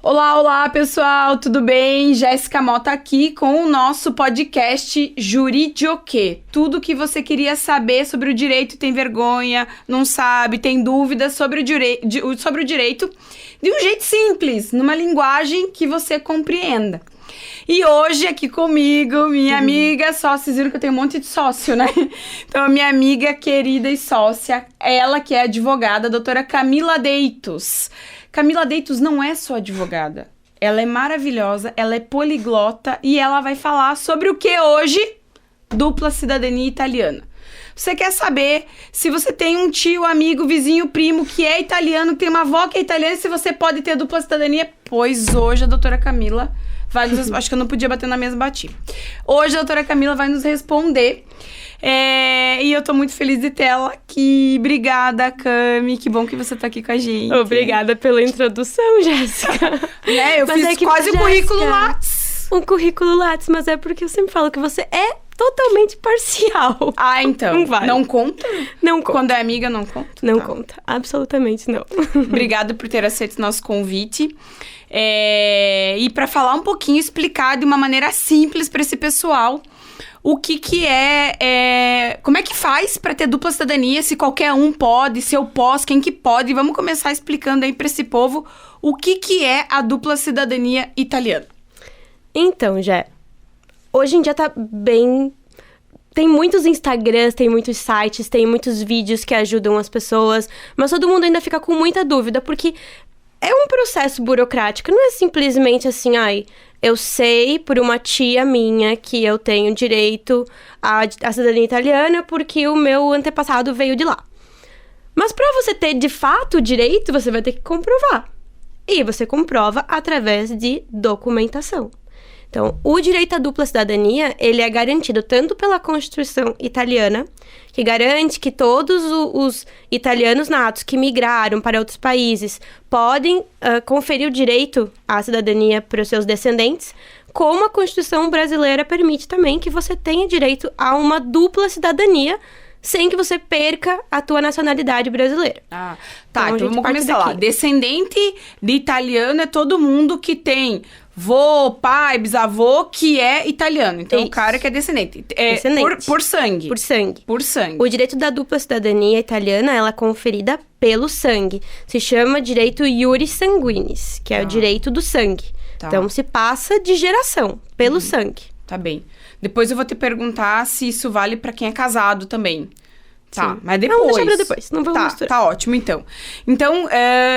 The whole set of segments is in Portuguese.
Olá, olá pessoal, tudo bem? Jéssica Mota aqui com o nosso podcast Juridioquê. Tudo que você queria saber sobre o direito, tem vergonha, não sabe, tem dúvidas sobre o direito de um jeito simples, numa linguagem que você compreenda. E hoje aqui comigo, minha amiga sócia, vocês viram que eu tenho um monte de sócio, né? Então, a minha amiga querida e sócia, ela que é advogada, a doutora Camila Deitos. Camila Deitos não é só advogada, ela é maravilhosa, ela é poliglota e ela vai falar sobre o que hoje? Dupla cidadania italiana. Você quer saber se você tem um tio, amigo, vizinho, primo que é italiano, que tem uma avó que é italiana, se você pode ter dupla cidadania? Pois hoje a doutora Camila vai nos... Acho que eu não podia bater na mesa, bati. Hoje a doutora Camila vai nos responder. E eu tô muito feliz de ter ela aqui. Obrigada, Cami. Que bom que você tá aqui com a gente. Obrigada pela introdução, Jéssica. Eu fiz quase um currículo Lattes. Um currículo Lattes, mas é porque eu sempre falo que você é totalmente parcial. Ah, então. Não vale. Não conta? Não conta. Quando é amiga, não conta? Não conta. Absolutamente não. Obrigada por ter aceito o nosso convite. E para falar um pouquinho, explicar de uma maneira simples para esse pessoal o que como é que faz para ter dupla cidadania, se qualquer um pode, se eu posso, quem que pode. Vamos começar explicando aí para esse povo o que é a dupla cidadania italiana. Então, hoje em dia tá bem... Tem muitos Instagrams, tem muitos sites, tem muitos vídeos que ajudam as pessoas, mas todo mundo ainda fica com muita dúvida, porque é um processo burocrático, não é simplesmente assim, eu sei por uma tia minha que eu tenho direito à cidadania italiana porque o meu antepassado veio de lá. Mas para você ter de fato o direito, você vai ter que comprovar. E você comprova através de documentação. Então, o direito à dupla cidadania, ele é garantido tanto pela Constituição italiana, que garante que todos os italianos natos que migraram para outros países podem conferir o direito à cidadania para os seus descendentes, como a Constituição brasileira permite também que você tenha direito a uma dupla cidadania sem que você perca a tua nacionalidade brasileira. Ah, tá, então vamos começar lá. Descendente de italiano é todo mundo que tem vô, pai, bisavô, que é italiano. Então, o cara que é descendente. Descendente. Por sangue. Por sangue. Por sangue. O direito da dupla cidadania italiana, ela é conferida pelo sangue. Se chama direito iuris sanguinis, que é o direito do sangue. Tá. Então, se passa de geração, pelo sangue. Tá bem. Depois eu vou te perguntar se isso vale pra quem é casado também. Tá, mas depois... Não, deixa pra depois, não vamos misturar. Tá ótimo, então. Então,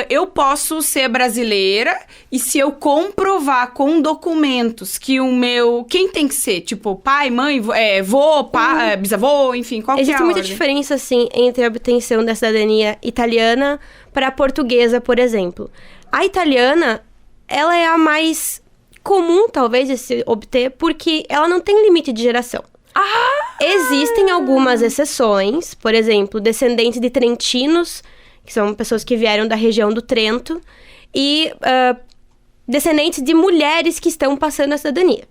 eu posso ser brasileira e se eu comprovar com documentos que o meu... Quem tem que ser? Tipo, pai, mãe, vô, pai, bisavô, enfim, qual que é a Existe muita ordem? diferença, assim, entre a obtenção da cidadania italiana para a portuguesa, por exemplo. A italiana, ela é a mais comum, talvez, de se obter, porque ela não tem limite de geração. Existem algumas exceções, por exemplo, descendentes de trentinos, que são pessoas que vieram da região do Trento, e descendentes de mulheres que estão passando a cidadania.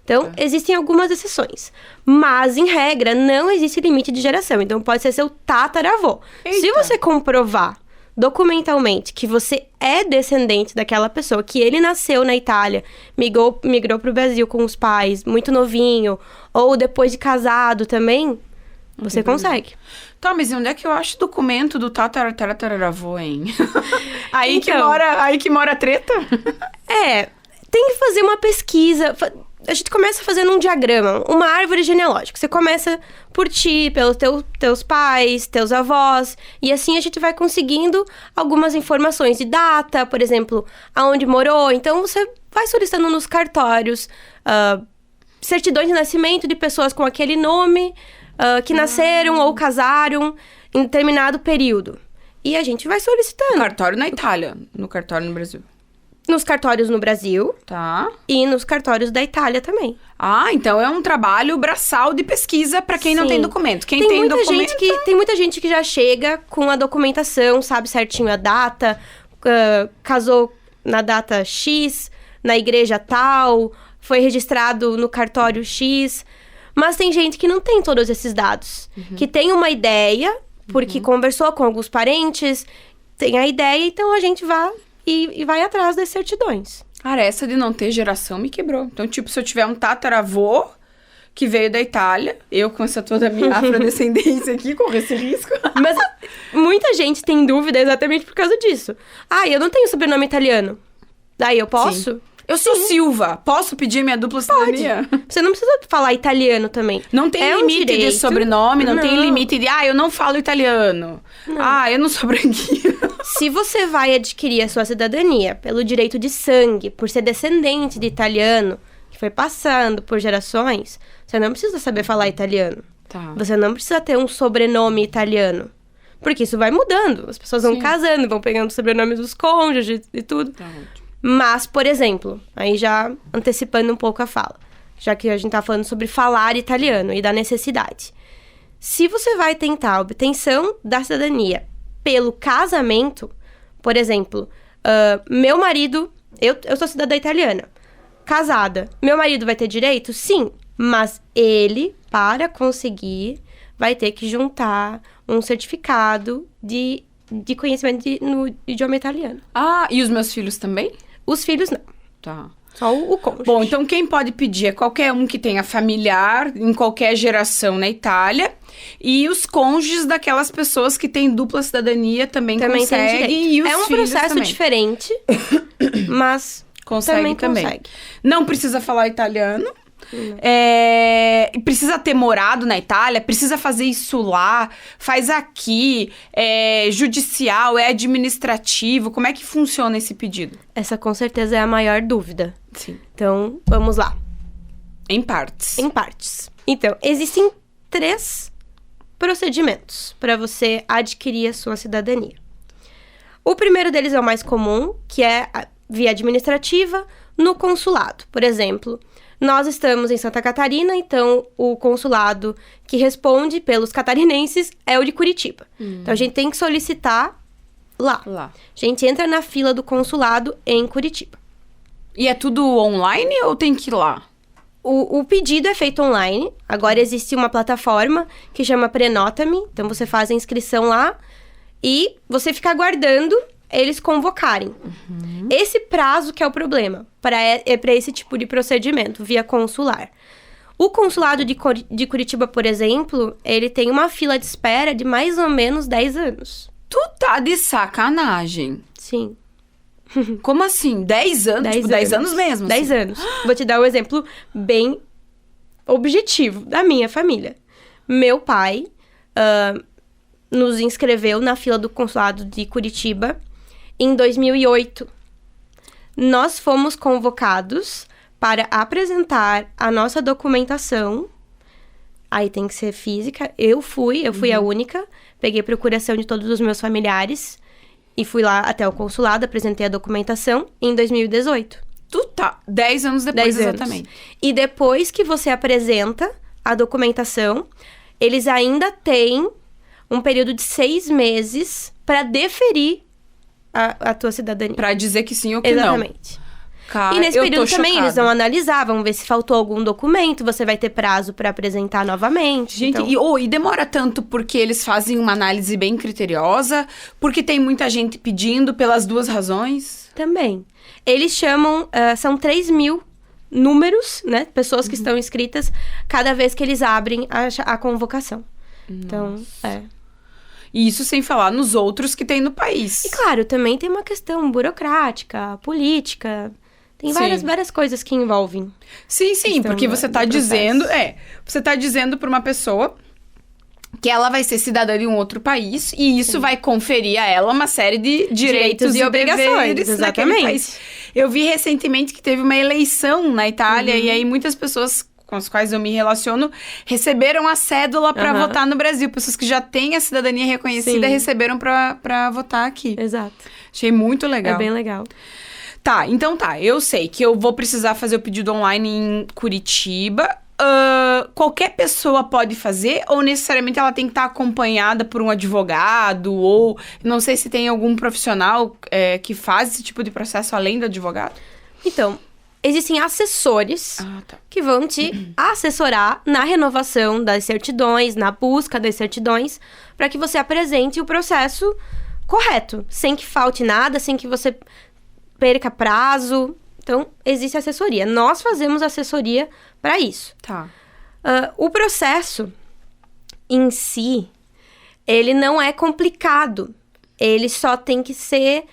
Então, existem algumas exceções. Mas, em regra, não existe limite de geração. Então, pode ser seu tataravô. Eita. Se você comprovar documentalmente que você é descendente daquela pessoa, que ele nasceu na Itália, migrou para o Brasil com os pais, muito novinho, ou depois de casado também, você consegue. Tá, mas onde é que eu acho documento do tataravô, hein? Aí Então, que mora a treta? Tem que fazer uma pesquisa. A gente começa fazendo um diagrama, uma árvore genealógica. Você começa por ti, pelos teus pais, teus avós. E assim a gente vai conseguindo algumas informações de data, por exemplo, aonde morou. Então, você vai solicitando nos cartórios certidões de nascimento de pessoas com aquele nome, que nasceram ou casaram em determinado período. E a gente vai solicitando. No cartório na Itália, no cartório no Brasil. Nos cartórios no Brasil. Tá. E nos cartórios da Itália também. Ah, então é um trabalho braçal de pesquisa para quem não tem documento. Quem tem documento... Tem muita gente que já chega com a documentação, sabe certinho a data, casou na data X, na igreja tal, foi registrado no cartório X. Mas tem gente que não tem todos esses dados. Que tem uma ideia, porque conversou com alguns parentes, tem a ideia, então a gente vai e vai atrás das certidões. Cara, essa de não ter geração me quebrou. Então, tipo, se eu tiver um tataravô que veio da Itália, eu com essa toda minha afrodescendência aqui, corro esse risco. Mas muita gente tem dúvida exatamente por causa disso. Eu não tenho sobrenome italiano. Daí eu posso? Sim. Eu sou Silva. Posso pedir minha dupla cidadania? Você não precisa falar italiano também. Não tem limite de sobrenome, não tem limite de... eu não falo italiano. Não. Eu não sou branquinho. Se você vai adquirir a sua cidadania pelo direito de sangue, por ser descendente de italiano, que foi passando por gerações, você não precisa saber falar italiano. Tá. Você não precisa ter um sobrenome italiano. Porque isso vai mudando. As pessoas vão casando, vão pegando o sobrenome dos cônjuges e tudo. Tá ótimo. Mas, por exemplo, aí já antecipando um pouco a fala, já que a gente tá falando sobre falar italiano e da necessidade. Se você vai tentar a obtenção da cidadania pelo casamento, por exemplo, meu marido, eu sou cidadã italiana, casada, meu marido vai ter direito? Sim, mas ele, para conseguir, vai ter que juntar um certificado de conhecimento no idioma italiano. E os meus filhos também? Os filhos não. Tá. Só o cônjuge. Bom, então quem pode pedir é qualquer um que tenha familiar em qualquer geração na Itália. E os cônjuges daquelas pessoas que têm dupla cidadania também conseguem. E os é um filhos processo também. diferente, mas Consegue também. consegue. Não precisa falar italiano. Precisa ter morado na Itália, precisa fazer isso lá, faz aqui, judicial, administrativo, como é que funciona esse pedido? Essa com certeza é a maior dúvida. Sim. Então, vamos lá. Em partes. Em partes. Então, existem 3 procedimentos para você adquirir a sua cidadania. O primeiro deles é o mais comum, que é a via administrativa no consulado. Por exemplo, nós estamos em Santa Catarina, então o consulado que responde pelos catarinenses é o de Curitiba. Então a gente tem que solicitar lá. A gente entra na fila do consulado em Curitiba. E é tudo online ou tem que ir lá? O pedido é feito online. Agora existe uma plataforma que chama Prenota-me. Então você faz a inscrição lá e você fica aguardando eles convocarem. Esse prazo que é o problema para esse tipo de procedimento via consular. O consulado de Curitiba, por exemplo, ele tem uma fila de espera de mais ou menos 10 anos. Tu tá de sacanagem. Sim. Como assim? 10 anos? 10 anos mesmo? 10 anos. Vou te dar um exemplo bem objetivo da minha família. Meu pai nos inscreveu na fila do consulado de Curitiba em 2008. Nós fomos convocados para apresentar a nossa documentação. Aí tem que ser física. Eu fui a única. Peguei procuração de todos os meus familiares. E fui lá até o consulado, apresentei a documentação em 2018. 10 anos depois, 10 anos. exatamente. E depois que você apresenta a documentação, eles ainda têm um período de 6 meses para deferir a tua cidadania. Pra dizer que sim ou que Exatamente. não. Cara, e nesse período também chocada. eles vão analisar, vão ver se faltou algum documento, você vai ter prazo pra apresentar novamente. Gente, então... e demora tanto porque eles fazem uma análise bem criteriosa, porque tem muita gente pedindo pelas 2 razões. Também. Eles chamam, são 3.000 números, né? Pessoas que estão inscritas cada vez que eles abrem a convocação. Então, E isso sem falar nos outros que tem no país. E claro, também tem uma questão burocrática, política. Tem várias coisas que envolvem. Sim, porque você tá dizendo... você tá dizendo pra uma pessoa que ela vai ser cidadã de um outro país e isso vai conferir a ela uma série de direitos e obrigações naquele país. Eu vi recentemente que teve uma eleição na Itália e aí muitas pessoas com as quais eu me relaciono receberam a cédula pra votar no Brasil. Pessoas que já têm a cidadania reconhecida receberam pra votar aqui. Exato. Achei muito legal. É bem legal. Eu sei que eu vou precisar fazer o pedido online em Curitiba. qualquer pessoa pode fazer ou necessariamente ela tem que estar acompanhada por um advogado ou não sei se tem algum profissional que faz esse tipo de processo além do advogado? Então, existem assessores que vão te assessorar na renovação das certidões, na busca das certidões, para que você apresente o processo correto, sem que falte nada, sem que você perca prazo. Então, existe assessoria. Nós fazemos assessoria para isso. Tá. O processo em si, ele não é complicado. Ele só tem que ser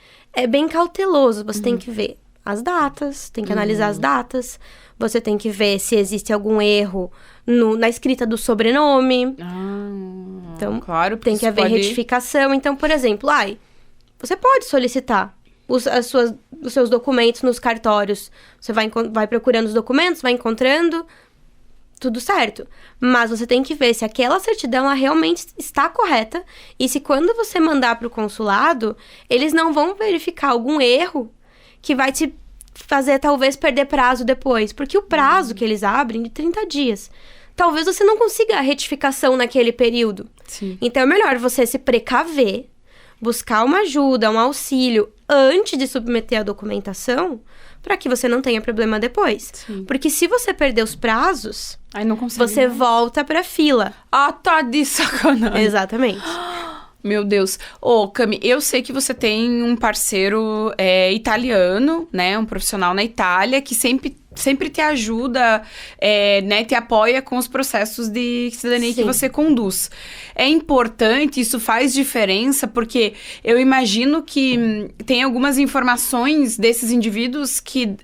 bem cauteloso. Você tem que ver as datas, tem que analisar as datas. Você tem que ver se existe algum erro na escrita do sobrenome. Então, claro, tem que haver retificação. Então, por exemplo, você pode solicitar os seus documentos nos cartórios. Você vai procurando os documentos, vai encontrando, tudo certo. Mas você tem que ver se aquela certidão ela realmente está correta e se quando você mandar para o consulado, eles não vão verificar algum erro que vai te fazer, talvez, perder prazo depois. Porque o prazo que eles abrem de 30 dias. Talvez você não consiga a retificação naquele período. Sim. Então, é melhor você se precaver, buscar uma ajuda, um auxílio, antes de submeter a documentação, para que você não tenha problema depois. Sim. Porque se você perder os prazos, aí não consegue você mais. volta pra fila. Tá de sacanagem. Exatamente. Meu Deus. Cami, eu sei que você tem um parceiro italiano, né? Um profissional na Itália que sempre te ajuda, né? Te apoia com os processos de cidadania que você conduz. É importante, isso faz diferença, porque eu imagino que tem algumas informações desses indivíduos que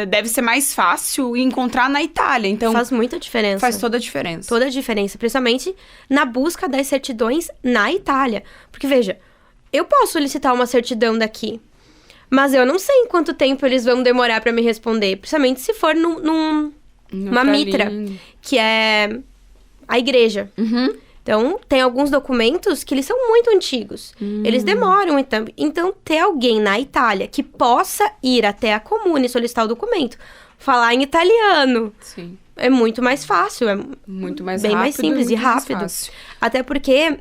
deve ser mais fácil encontrar na Itália. Então, faz muita diferença. Faz toda a diferença. Toda a diferença, principalmente na busca das certidões na Itália. Porque, veja, eu posso solicitar uma certidão daqui, mas eu não sei em quanto tempo eles vão demorar pra me responder. Principalmente se for numa mitra, que é a igreja. Então, tem alguns documentos que eles são muito antigos. Eles demoram, então ter alguém na Itália que possa ir até a comune e solicitar o documento, falar em italiano. Sim. É muito mais fácil, muito mais bem rápido, mais simples e rápido. Até porque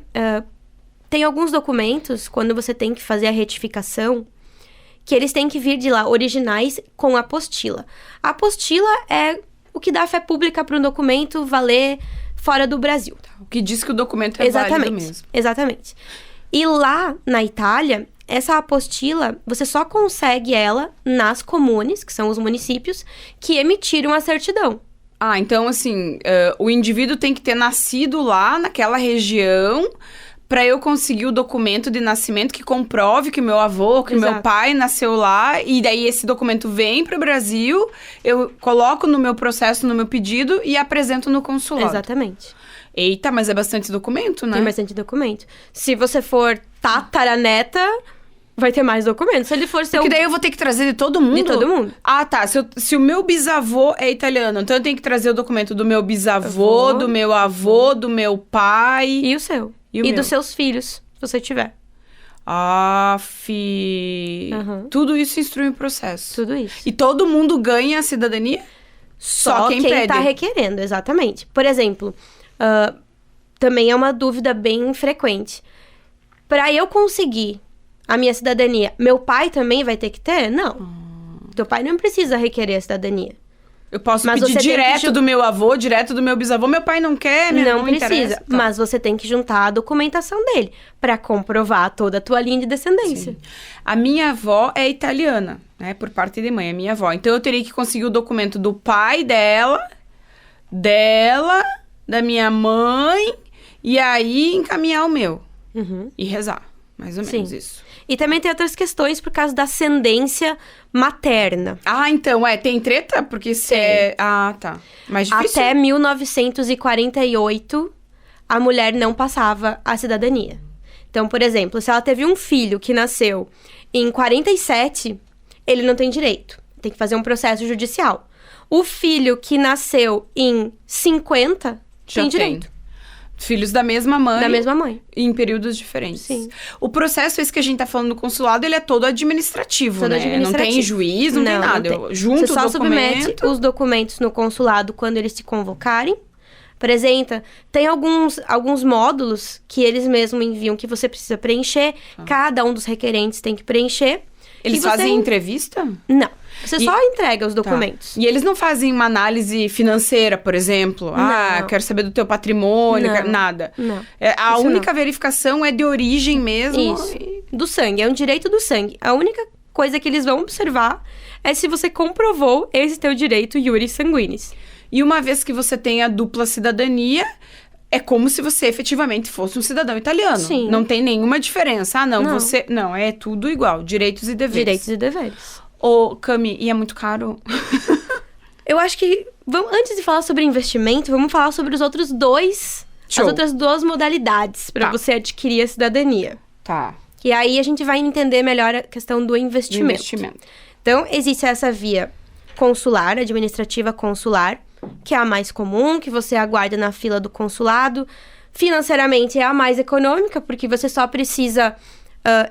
tem alguns documentos, quando você tem que fazer a retificação, que eles têm que vir de lá, originais, com apostila. A apostila é o que dá fé pública para um documento valer fora do Brasil. O que diz que o documento é válido mesmo. Exatamente. E lá na Itália, essa apostila, você só consegue ela nas comunes, que são os municípios, que emitiram a certidão. Então, assim, o indivíduo tem que ter nascido lá, naquela região, para eu conseguir o documento de nascimento que comprove que meu avô, que meu pai nasceu lá. E daí esse documento vem para o Brasil, eu coloco no meu processo, no meu pedido e apresento no consulado. Exatamente. Eita, mas é bastante documento, né? Tem bastante documento. Se você for tataraneta, vai ter mais documentos. Se ele for seu... Porque daí eu vou ter que trazer de todo mundo? De todo mundo. Tá. Se o meu bisavô é italiano, então eu tenho que trazer o documento do meu bisavô, do meu avô, do meu pai... E o seu. E dos seus filhos, se você tiver. Tudo isso instrui o processo. Tudo isso. E todo mundo ganha a cidadania? Só quem pede. Tá requerendo, exatamente. Por exemplo, também é uma dúvida bem frequente. Para eu conseguir a minha cidadania, meu pai também vai ter que ter? Não. Teu pai não precisa requerer a cidadania. Eu posso pedir direto do meu avô, direto do meu bisavô. Meu pai não quer, minha não precisa. Mas você tem que juntar a documentação dele para comprovar toda a tua linha de descendência. Sim. A minha avó é italiana, né? Por parte de mãe, a minha avó. Então, eu teria que conseguir o documento do pai dela, da minha mãe, e aí encaminhar o meu. E rezar. Mais ou menos isso. E também tem outras questões por causa da ascendência materna. Então, tem treta? Porque se tá. Mais difícil? Até 1948, a mulher não passava a cidadania. Então, por exemplo, se ela teve um filho que nasceu em 47, ele não tem direito. Tem que fazer um processo judicial. O filho que nasceu em 50, já tem direito. Filhos da mesma mãe. Da mesma mãe. Em períodos diferentes. Sim. O processo, esse que a gente tá falando no consulado, ele é todo administrativo, né? Não tem juiz, não tem nada. Não tem. Junto você só submete os documentos no consulado quando eles te convocarem. apresenta. Tem alguns módulos que eles mesmos enviam que você precisa preencher. Cada um dos requerentes tem que preencher. Eles fazem entrevista? Não. Você só entrega os documentos. E eles não fazem uma análise financeira, por exemplo? Não. Quero saber do teu patrimônio, nada. Não. A única verificação é de origem mesmo. Isso. Do sangue. É um direito do sangue. A única coisa que eles vão observar é se você comprovou esse teu direito iuris sanguinis. E uma vez que você tem a dupla cidadania, é como se você efetivamente fosse um cidadão italiano. Sim. Não tem nenhuma diferença. Não. Não. Não, é tudo igual. Direitos e deveres. Direitos e deveres. Ô, Cami, e é muito caro? Eu acho que, antes de falar sobre investimento, vamos falar sobre os outros dois... Show. As outras duas modalidades para você adquirir a cidadania. Tá. E aí a gente vai entender melhor a questão do investimento. Então, existe essa via consular, administrativa consular, que é a mais comum, que você aguarda na fila do consulado. Financeiramente é a mais econômica, porque você só precisa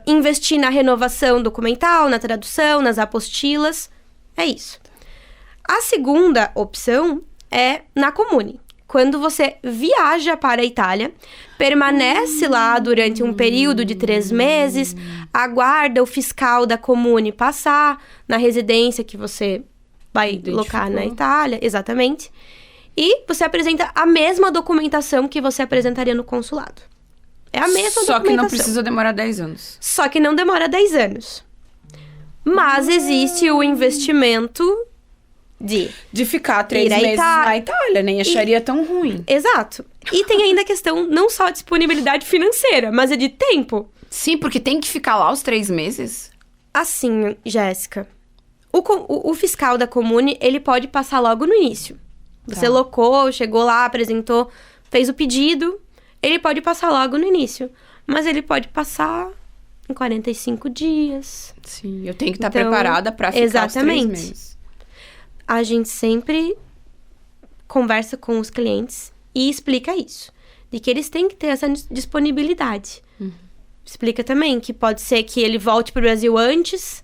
investir na renovação documental, na tradução, nas apostilas. É isso. A segunda opção é na Comune. Quando você viaja para a Itália, permanece lá durante um período de 3 meses, aguarda o fiscal da Comune passar na residência que você vai locar na Itália, exatamente. E você apresenta a mesma documentação que você apresentaria no consulado. É a mesma documentação. Só que não precisa demorar 10 anos. Só que não demora 10 anos. Mas existe o investimento de ficar 3 meses na Itália. Nem acharia tão ruim. Exato. E tem ainda a questão não só de disponibilidade financeira, mas é de tempo. Sim, porque tem que ficar lá os 3 meses. Assim, Jéssica, o fiscal da Comune, ele pode passar logo no início. Você locou, chegou lá, apresentou, fez o pedido, ele pode passar logo no início. Mas ele pode passar em 45 dias. Sim, eu tenho que estar preparada para ficar os 3 meses. A gente sempre conversa com os clientes e explica isso. De que eles têm que ter essa disponibilidade. Explica também que pode ser que ele volte para o Brasil antes,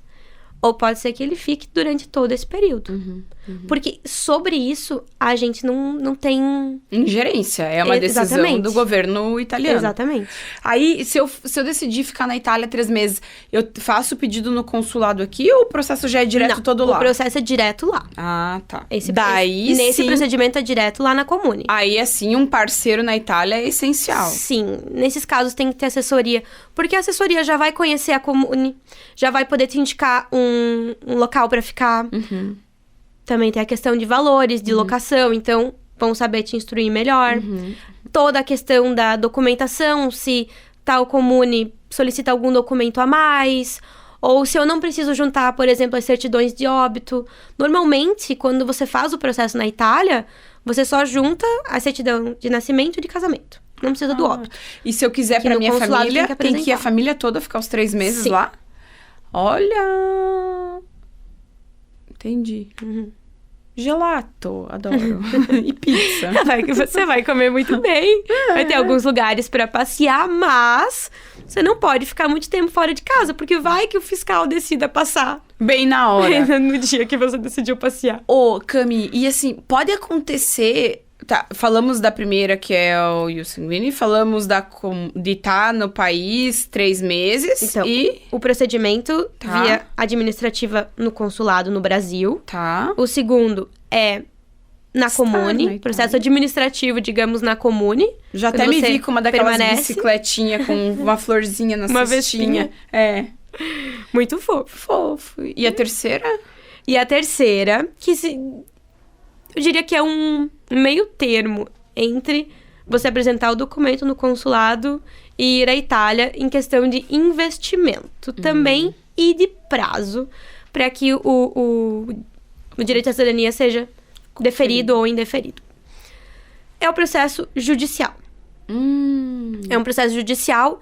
ou pode ser que ele fique durante todo esse período. Porque sobre isso, a gente não tem... ingerência. É uma decisão do governo italiano. Exatamente. Aí, se eu decidir ficar na Itália 3 meses, eu faço o pedido no consulado aqui ou o processo já é direto todo lá? O processo é direto lá. Ah, tá. Nesse procedimento é direto lá na Comune. Aí, assim, um parceiro na Itália é essencial. Sim. Nesses casos tem que ter assessoria. Porque a assessoria já vai conhecer a Comune, já vai poder te indicar um local para ficar. Também tem a questão de valores, de locação, então vão saber te instruir melhor. Toda a questão da documentação, se tal Comune solicita algum documento a mais, ou se eu não preciso juntar, por exemplo, as certidões de óbito. Normalmente, quando você faz o processo na Itália, você só junta a certidão de nascimento e de casamento. Não precisa do óbito. E se eu quiser para minha família, tem que ir a família toda ficar os 3 meses lá? Olha... Entendi. Gelato, adoro. E pizza. Você vai comer muito bem. Vai ter alguns lugares pra passear, mas você não pode ficar muito tempo fora de casa, porque vai que o fiscal decida passar. Bem na hora. No dia que você decidiu passear. Ô, Cami, e assim, pode acontecer... Tá, falamos da primeira, que é o ius sanguinis, falamos de estar no país 3 meses então, o procedimento via administrativa no consulado no Brasil. Tá. O segundo é na Comune, processo administrativo, digamos, na Comune. Já até me vi com uma daquelas bicicletinhas com uma florzinha na cestinha. É. Muito fofo. E a terceira? E a terceira, eu diria que é um meio termo entre você apresentar o documento no consulado e ir à Itália em questão de investimento também e de prazo, para que o direito à cidadania seja deferido ou indeferido. É o processo judicial. É um processo judicial.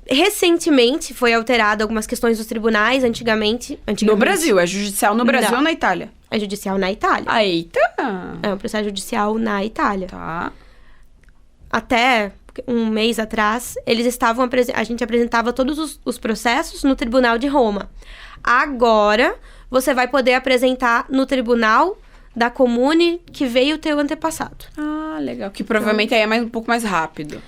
Recentemente foi alterado algumas questões dos tribunais, antigamente. No Brasil, é judicial no Brasil ou na Itália? É judicial na Itália. Ah, eita! É um processo judicial na Itália. Tá. Até um mês atrás, a gente apresentava todos os processos no Tribunal de Roma. Agora, você vai poder apresentar no Tribunal da comune que veio o teu antepassado. Ah, legal. Que provavelmente aí é um pouco mais rápido.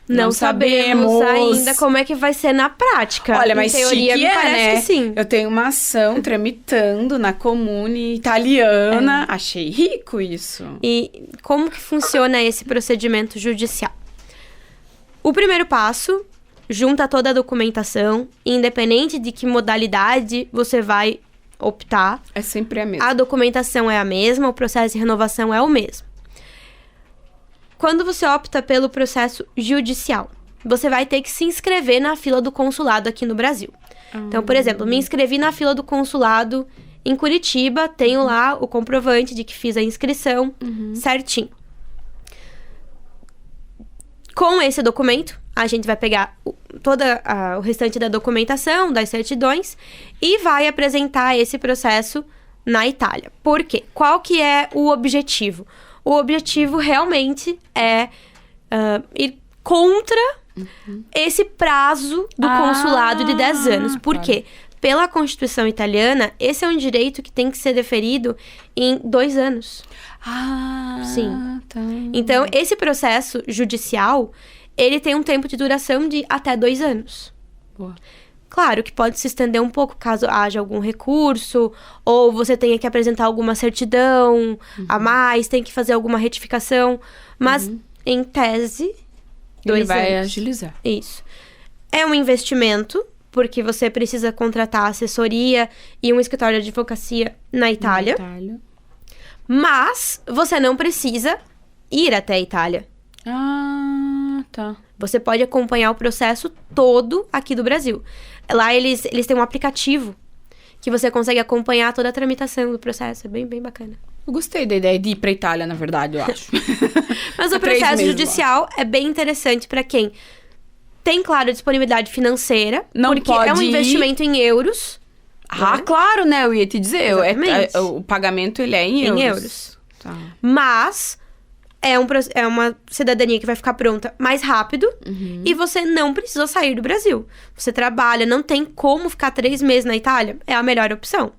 Não sabemos ainda como é que vai ser na prática. Olha, mas em teoria, chique me parece né? que sim. Eu tenho uma ação tramitando na comune italiana. Achei rico isso. E como que funciona esse procedimento judicial? O primeiro passo, junta toda a documentação, independente de que modalidade você vai optar. É sempre a mesma. A documentação é a mesma, o processo de renovação é o mesmo. Quando você opta pelo processo judicial, você vai ter que se inscrever na fila do consulado aqui no Brasil. Então, por exemplo, me inscrevi na fila do consulado em Curitiba, tenho lá o comprovante de que fiz a inscrição certinho. Com esse documento, a gente vai pegar o restante da documentação, das certidões, e vai apresentar esse processo na Itália. Por quê? Qual que é o objetivo? O objetivo realmente é ir contra esse prazo do consulado de 10 anos. Por quê? Pela Constituição italiana, esse é um direito que tem que ser deferido em 2 anos. Sim. Tá. Então, esse processo judicial, ele tem um tempo de duração de até 2 anos. Boa. Claro que pode se estender um pouco caso haja algum recurso, ou você tenha que apresentar alguma certidão a mais, tem que fazer alguma retificação. Mas, em tese, 2 anos. Ele vai agilizar. Isso. É um investimento, porque você precisa contratar assessoria e um escritório de advocacia na Itália. Mas você não precisa ir até a Itália. Ah, tá. Você pode acompanhar o processo todo aqui do Brasil. Lá eles têm um aplicativo que você consegue acompanhar toda a tramitação do processo. É bem, bem bacana. Eu gostei da ideia de ir pra Itália, na verdade, eu acho. Mas o processo judicial é bem interessante para quem tem, claro, disponibilidade financeira. Não porque pode é um investimento em euros. Claro, né? Eu ia te dizer. Exatamente. O pagamento, ele é em euros. Em euros. Tá. Mas é uma cidadania que vai ficar pronta mais rápido e você não precisa sair do Brasil. Você trabalha, não tem como ficar 3 meses na Itália, é a melhor opção.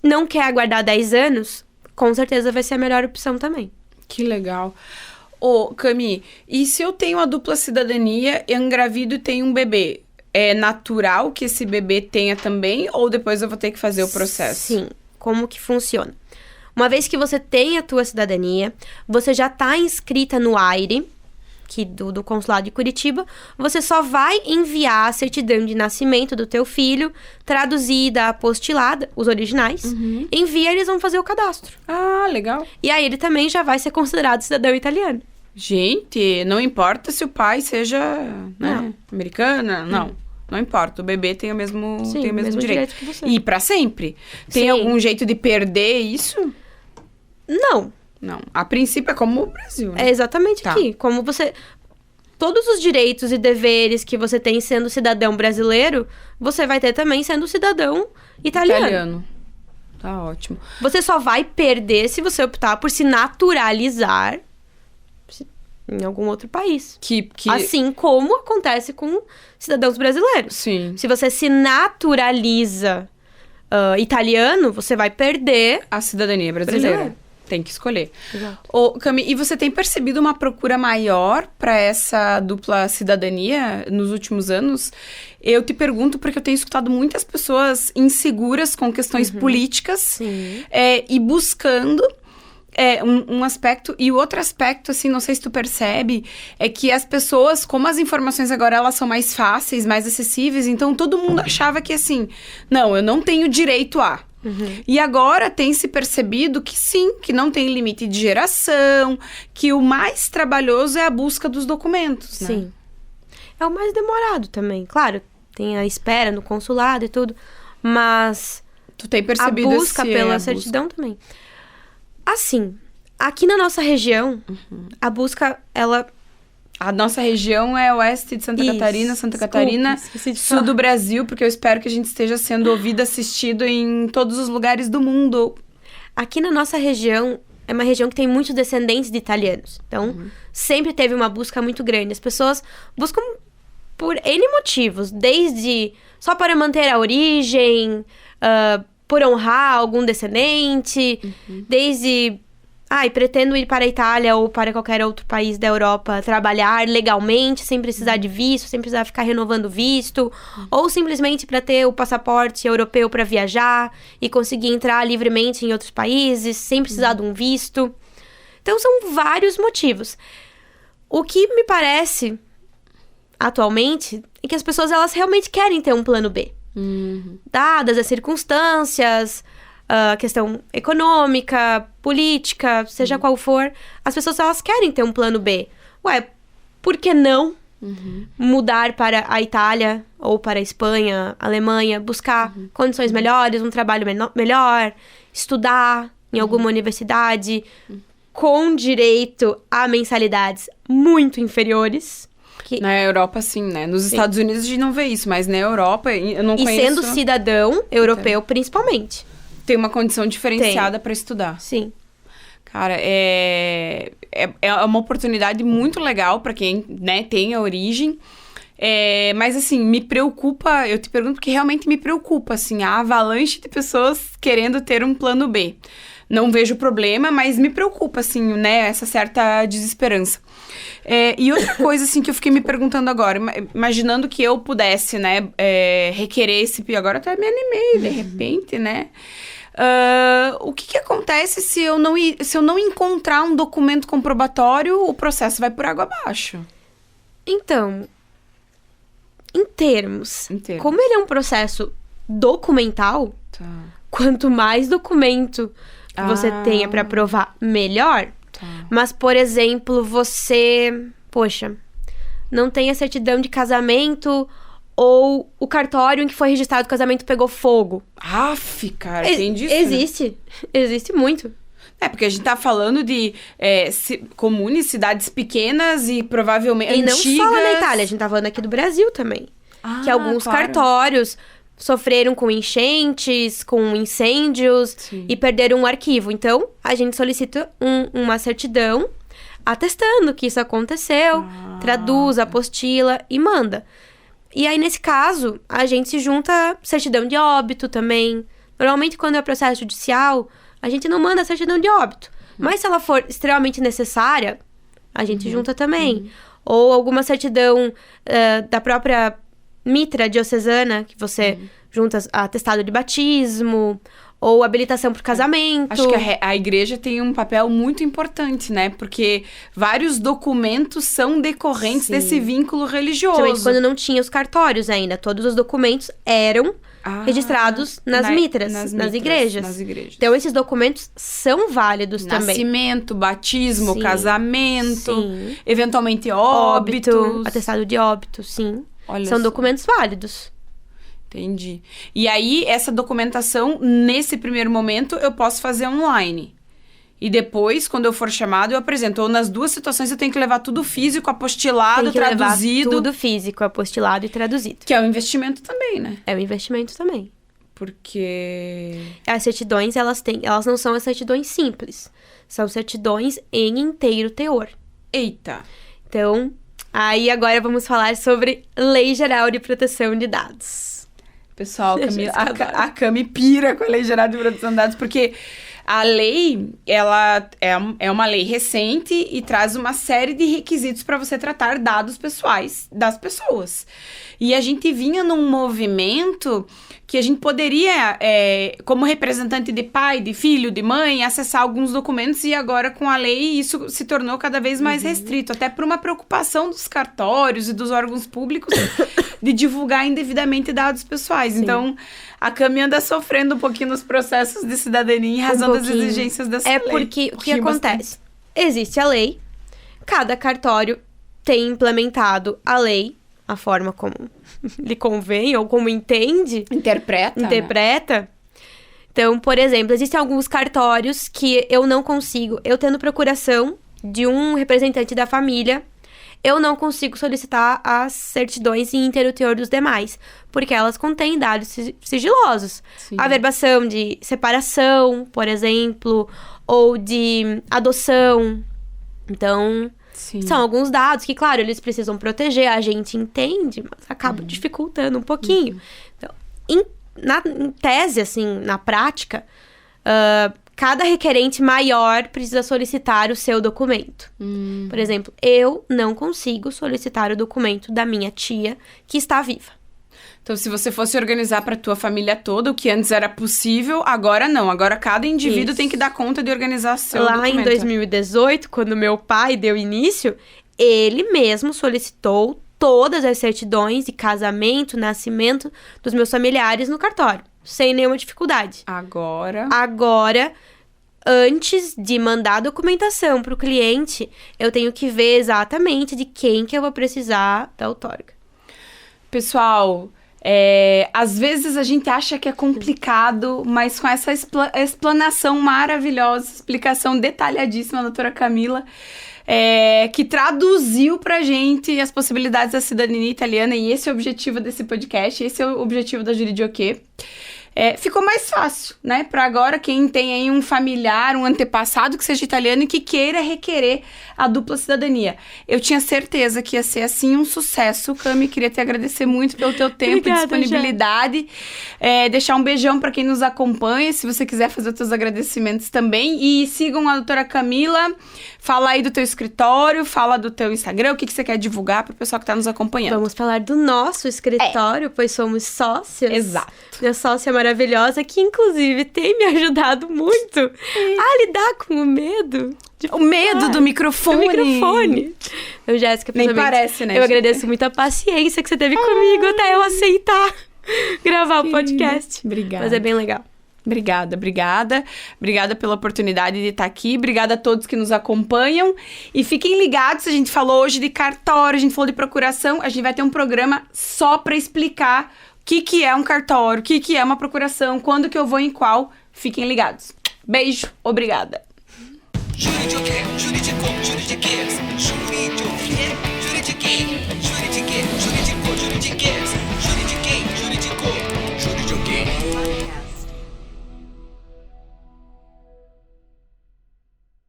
Não quer aguardar 10 anos, com certeza vai ser a melhor opção também. Que legal. Ô, Cami, e se eu tenho a dupla cidadania, eu engravido e tenho um bebê? É natural que esse bebê tenha também? Ou depois eu vou ter que fazer o processo? Sim. Como que funciona? Uma vez que você tem a tua cidadania, você já está inscrita no AIRE, que do consulado de Curitiba, você só vai enviar a certidão de nascimento do teu filho, traduzida, apostilada, os originais, envia e eles vão fazer o cadastro. Ah, legal. E aí ele também já vai ser considerado cidadão italiano. Gente, não importa se o pai seja, né, americana, não importa, o bebê tem o mesmo, Sim, tem o mesmo direito. que você. E pra sempre? Tem Sim. algum jeito de perder isso? Não. Não. A princípio é como o Brasil, né? É exatamente Tá. aqui. Como você... Todos os direitos e deveres que você tem sendo cidadão brasileiro, você vai ter também sendo cidadão italiano. Tá ótimo. Você só vai perder se você optar por se naturalizar em algum outro país. Assim como acontece com cidadãos brasileiros. Sim. Se você se naturaliza italiano, você vai perder A cidadania brasileira. Brasileiro. Tem que escolher. Exato. Ô, Cami, e você tem percebido uma procura maior para essa dupla cidadania nos últimos anos? Eu te pergunto porque eu tenho escutado muitas pessoas inseguras com questões políticas Sim. E buscando um aspecto. E o outro aspecto, assim, não sei se tu percebe, é que as pessoas, como as informações agora elas são mais fáceis, mais acessíveis, então todo mundo achava que assim, não, eu não tenho direito a... E agora tem se percebido que sim, que não tem limite de geração, que o mais trabalhoso é a busca dos documentos, né? Sim. É o mais demorado também. Claro, tem a espera no consulado e tudo, mas Tu tem percebido a busca pela a certidão também. Assim, aqui na nossa região, a busca, ela... A nossa região é oeste de Santa Isso. Catarina, Santa Desculpa, Catarina, esqueci de sul falar. do Brasil, porque eu espero que a gente esteja sendo ouvido, assistido em todos os lugares do mundo. Aqui na nossa região, é uma região que tem muitos descendentes de italianos. Então, sempre teve uma busca muito grande. As pessoas buscam por N motivos. Desde só para manter a origem, por honrar algum descendente, desde... pretendo ir para a Itália ou para qualquer outro país da Europa trabalhar legalmente, sem precisar de visto, sem precisar ficar renovando visto, ou simplesmente para ter o passaporte europeu para viajar e conseguir entrar livremente em outros países, sem precisar de um visto. Então, são vários motivos. O que me parece, atualmente, é que as pessoas, elas realmente querem ter um plano B. Dadas as circunstâncias, a questão econômica, política, seja qual for, as pessoas, elas querem ter um plano B. Por que não mudar para a Itália ou para a Espanha, Alemanha, buscar condições melhores, um trabalho melhor, estudar em alguma universidade, com direito a mensalidades muito inferiores. Na Europa, sim, né? Nos Estados Unidos a gente não vê isso, mas na Europa eu não conheço... E sendo cidadão europeu, principalmente. Tem uma condição diferenciada para estudar. Sim. Cara, é uma oportunidade muito legal para quem, né, tem a origem. Mas, assim, me preocupa... Eu te pergunto porque realmente me preocupa, assim, a avalanche de pessoas querendo ter um plano B. Não vejo problema, mas me preocupa, assim, né, essa certa desesperança. E outra coisa, assim, que eu fiquei me perguntando agora, imaginando que eu pudesse, né, requerer esse... Agora até me animei, de repente, né? O que acontece se eu não encontrar um documento comprobatório, o processo vai por água abaixo? Então, em termos, como ele é um processo documental, quanto mais documento você tenha para provar, melhor. Mas, por exemplo, você, não tem a certidão de casamento ou o cartório em que foi registrado o casamento pegou fogo. Cara, tem disso, Existe. Né? Existe muito. Porque a gente tá falando de comunes, cidades pequenas e provavelmente antigas. E não só na Itália, a gente tá falando aqui do Brasil também. Que alguns cartórios sofreram com enchentes, com incêndios e perderam um arquivo. Então, a gente solicita uma certidão atestando que isso aconteceu, traduz, apostila e manda. E aí, nesse caso, a gente se junta certidão de óbito também. Normalmente, quando é processo judicial, a gente não manda certidão de óbito. Mas se ela for extremamente necessária, a gente junta também. Ou alguma certidão da própria mitra diocesana, que você junta atestado de batismo, ou habilitação para casamento. Acho que a igreja tem um papel muito importante, né? Porque vários documentos são decorrentes desse vínculo religioso. Principalmente quando não tinha os cartórios ainda. Todos os documentos eram registrados nas mitras, nas igrejas. Então, esses documentos são válidos também. Nascimento, batismo, casamento, eventualmente óbito. Atestado de óbito, sim. São documentos válidos. Entendi. E aí, essa documentação, nesse primeiro momento, eu posso fazer online. E depois, quando eu for chamado, eu apresento. Ou nas duas situações, eu tenho que levar tudo físico, apostilado, traduzido. Levar tudo físico, apostilado e traduzido. Que é um investimento também, né? É um investimento também. Porque... As certidões, elas não são as certidões simples. São certidões em inteiro teor. Eita! Então, aí agora vamos falar sobre Lei Geral de Proteção de Dados. Pessoal, a Cami pira com a Lei Geral de Proteção de Dados, porque a lei, ela é uma lei recente e traz uma série de requisitos para você tratar dados pessoais das pessoas. E a gente vinha num movimento que a gente poderia, como representante de pai, de filho, de mãe, acessar alguns documentos, e agora com a lei isso se tornou cada vez mais restrito, até por uma preocupação dos cartórios e dos órgãos públicos de divulgar indevidamente dados pessoais. Sim. Então, a Cami anda sofrendo um pouquinho nos processos de cidadania em razão das exigências dessa lei. Porque o que acontece? Existe a lei, cada cartório tem implementado a lei, a forma como lhe convém ou como entende. Interpreta. Né? Então, por exemplo, existem alguns cartórios que eu não consigo, eu tendo procuração de um representante da família, eu não consigo solicitar as certidões em inteiro teor dos demais, porque elas contêm dados sigilosos. Sim. Averbação de separação, por exemplo, ou de adoção. Então, são alguns dados que, claro, eles precisam proteger, a gente entende, mas acaba dificultando um pouquinho. Então, em tese, assim, na prática, cada requerente maior precisa solicitar o seu documento. Por exemplo, eu não consigo solicitar o documento da minha tia que está viva. Então, se você fosse organizar para tua família toda, o que antes era possível, agora não. Agora cada indivíduo tem que dar conta de organizar seu documento. Lá em 2018, quando meu pai deu início, ele mesmo solicitou todas as certidões de casamento, nascimento dos meus familiares no cartório, sem nenhuma dificuldade. Agora, antes de mandar a documentação para o cliente, eu tenho que ver exatamente de quem que eu vou precisar da outorga. pessoal, às vezes a gente acha que é complicado, mas com essa explanação maravilhosa, explicação detalhadíssima da doutora Camila, que traduziu pra gente as possibilidades da cidadania italiana, e esse é o objetivo desse podcast, esse é o objetivo da Giuri di Ok. Ficou mais fácil, né? Pra agora, quem tem aí um familiar, um antepassado que seja italiano e que queira requerer a dupla cidadania. Eu tinha certeza que ia ser, assim, um sucesso. Cami, queria te agradecer muito pelo teu tempo e disponibilidade. Deixar um beijão pra quem nos acompanha, se você quiser fazer os teus agradecimentos também. E sigam a doutora Camila. Fala aí do teu escritório, fala do teu Instagram, o que você quer divulgar pro pessoal que tá nos acompanhando. Vamos falar do nosso escritório, pois somos sócias. Exato. Minha sócia maravilhosa, que inclusive tem me ajudado muito a lidar com o medo. O medo do microfone. Então, Jéssica, nem parece, né? Eu agradeço muito a paciência que você teve comigo até eu aceitar gravar o podcast. Obrigada. Mas é bem legal. Obrigada. Obrigada pela oportunidade de estar aqui. Obrigada a todos que nos acompanham. E fiquem ligados, a gente falou hoje de cartório, a gente falou de procuração. A gente vai ter um programa só para explicar o que é um cartório, o que é uma procuração, quando que eu vou em qual. Fiquem ligados. Beijo, obrigada. Juridicas.